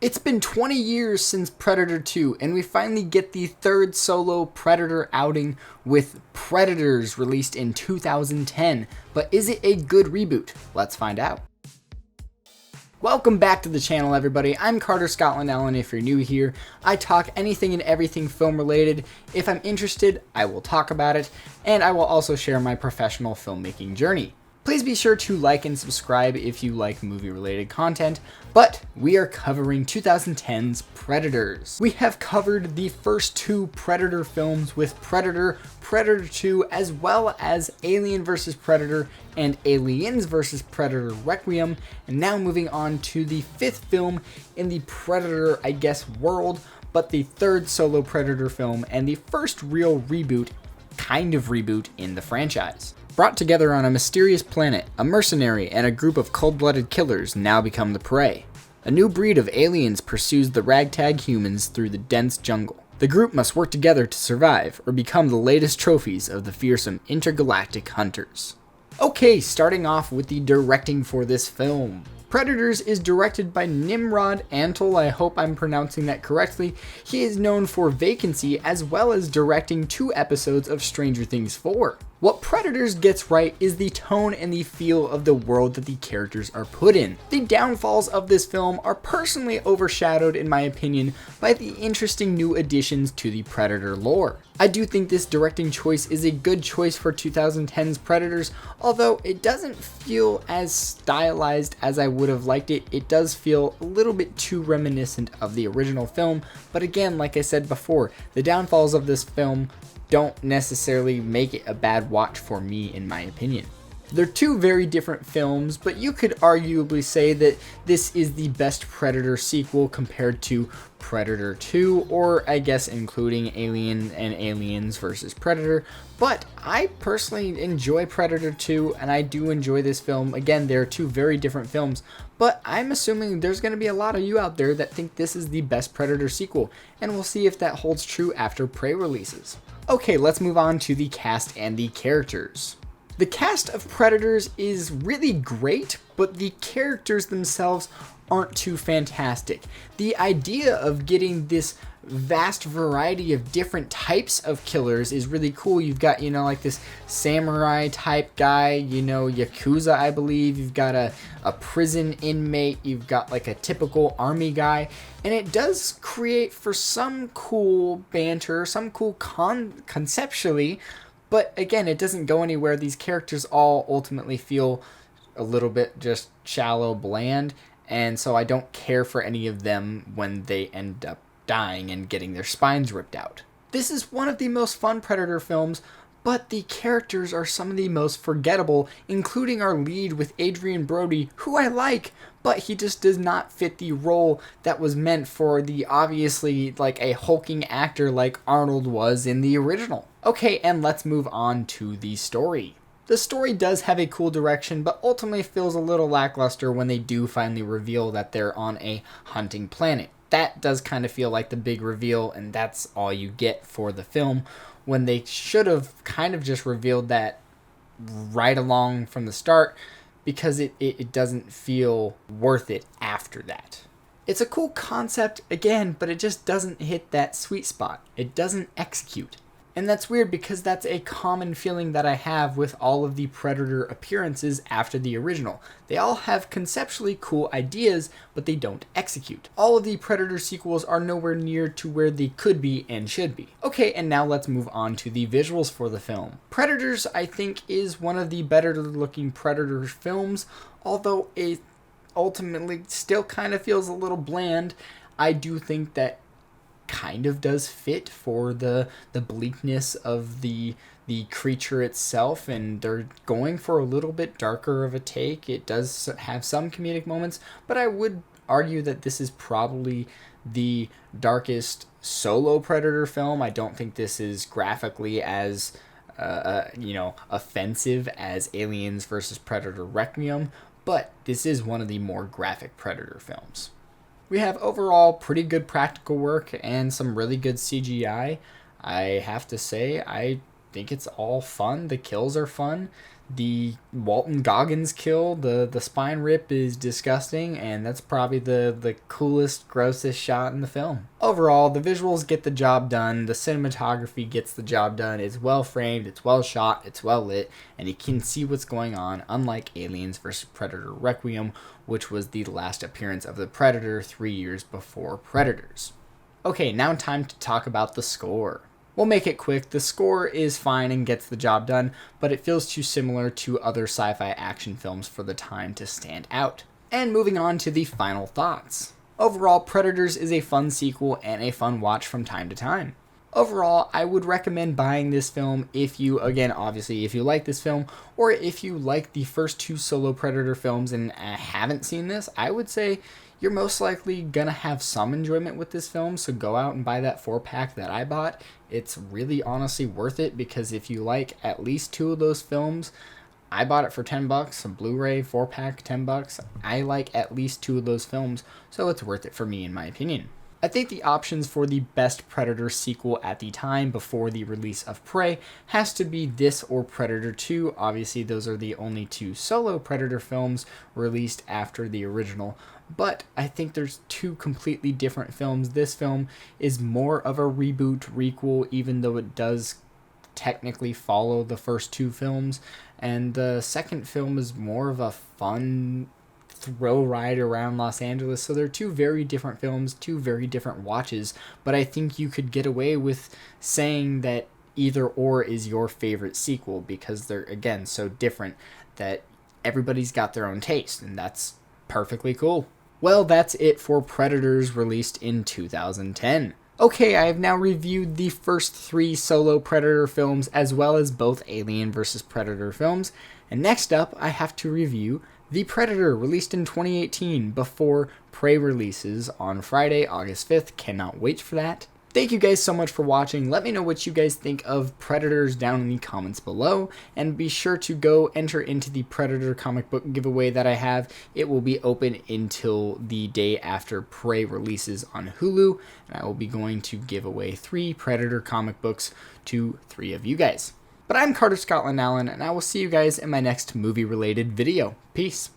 It's been 20 years since Predator 2, and we finally get the third solo Predator outing with Predators released in 2010. But is it a good reboot? Let's find out. Welcome back to the channel, everybody. I'm Carter Scotland Allen. If you're new here, I talk anything and everything film related. If I'm interested, I will talk about it, and I will also share my professional filmmaking journey. Please be sure to like and subscribe if you like movie-related content, but we are covering 2010's Predators. We have covered the first two Predator films with Predator, Predator 2, as well as Alien vs. Predator and Aliens vs. Predator Requiem, and now moving on to the fifth film in the Predator, world, but the third solo Predator film and the first real kind of reboot in the franchise. Brought together on a mysterious planet, a mercenary and a group of cold-blooded killers now become the prey. A new breed of aliens pursues the ragtag humans through the dense jungle. The group must work together to survive or become the latest trophies of the fearsome intergalactic hunters. Okay, starting off with the directing for this film. Predators is directed by Nimrod Antal. I hope I'm pronouncing that correctly. He is known for Vacancy as well as directing 2 episodes of Stranger Things 4. What Predators gets right is the tone and the feel of the world that the characters are put in. The downfalls of this film are personally overshadowed, in my opinion, by the interesting new additions to the Predator lore. I do think this directing choice is a good choice for 2010's Predators, although it doesn't feel as stylized as I would have liked it. It does feel a little bit too reminiscent of the original film, but again, like I said before, the downfalls of this film don't necessarily make it a bad watch for me, in my opinion. They're 2 very different films, but you could arguably say that this is the best Predator sequel compared to Predator 2, or I guess including Alien and Aliens vs. Predator. But I personally enjoy Predator 2, and I do enjoy this film. Again, they're 2 very different films, but I'm assuming there's going to be a lot of you out there that think this is the best Predator sequel, and we'll see if that holds true after Prey releases. Okay, let's move on to the cast and the characters. The cast of Predators is really great, but the characters themselves aren't too fantastic. The idea of getting this vast variety of different types of killers is really cool. You've got, like this samurai type guy, Yakuza, I believe. You've got a prison inmate. You've got like a typical army guy. And it does create for some cool banter, some cool conceptually. But again, it doesn't go anywhere. These characters all ultimately feel a little bit just shallow, bland. And so I don't care for any of them when they end up dying and getting their spines ripped out. This is one of the most fun Predator films, but the characters are some of the most forgettable, including our lead with Adrian Brody, who I like, but he just does not fit the role that was meant for the obviously like a hulking actor like Arnold was in the original. Okay, and let's move on to the story. The story does have a cool direction, but ultimately feels a little lackluster when they do finally reveal that they're on a hunting planet. That does kind of feel like the big reveal, and that's all you get for the film, when they should have kind of just revealed that right along from the start, because it doesn't feel worth it after that. It's a cool concept, again, but it just doesn't hit that sweet spot. It doesn't execute. And that's weird because that's a common feeling that I have with all of the Predator appearances after the original. They all have conceptually cool ideas, but they don't execute. All of the Predator sequels are nowhere near to where they could be and should be. Okay, and now let's move on to the visuals for the film. Predators, I think, is one of the better looking Predator films, although it ultimately still kind of feels a little bland. I do think that kind of does fit for the bleakness of the creature itself, and they're going for a little bit darker of a take. It does have some comedic moments, but I would argue that this is probably the darkest solo Predator film. I don't think this is graphically as offensive as Aliens vs. Predator Requiem, but this is one of the more graphic Predator films. We have overall pretty good practical work and some really good CGI. I have to say, I think it's all fun. The kills are fun. The Walton Goggins kill, the spine rip is disgusting, and that's probably the coolest, grossest shot in the film. Overall, the visuals get the job done, the cinematography gets the job done, it's well framed, it's well shot, it's well lit, and you can see what's going on, unlike Aliens vs. Predator Requiem, which was the last appearance of the Predator 3 years before Predators. Okay, now time to talk about the score. We'll make it quick. The score is fine and gets the job done, but it feels too similar to other sci-fi action films for the time to stand out. And moving on to the final thoughts. Overall, Predators is a fun sequel and a fun watch from time to time. Overall, I would recommend buying this film if you, again, obviously, if you like this film, or if you like the first 2 solo Predator films and haven't seen this, I would say you're most likely gonna have some enjoyment with this film, so go out and buy that 4-pack that I bought. It's really honestly worth it, because if you like at least 2 of those films, I bought it for $10, a Blu-ray 4-pack, $10. I like at least 2 of those films, so it's worth it for me in my opinion. I think the options for the best Predator sequel at the time before the release of Prey has to be this or Predator 2. Obviously, those are the only 2 solo Predator films released after the original, but I think there's 2 completely different films. This film is more of a reboot, requel, even though it does technically follow the first 2 films, and the second film is more of a fun throw ride around Los Angeles. So they're 2 very different films, 2 very different watches, but I think you could get away with saying that either or is your favorite sequel, because they're, again, so different that everybody's got their own taste, and that's perfectly cool. Well, that's it for Predators released in 2010. Okay, I have now reviewed the first 3 solo Predator films as well as both Alien vs. Predator films, and next up I have to review The Predator, released in 2018 before Prey releases on Friday, August 5th. Cannot wait for that. Thank you guys so much for watching. Let me know what you guys think of Predators down in the comments below, and be sure to go enter into the Predator comic book giveaway that I have. It will be open until the day after Prey releases on Hulu, and I will be going to give away 3 Predator comic books to 3 of you guys. But I'm Carter Scotland Allen, and I will see you guys in my next movie-related video. Peace.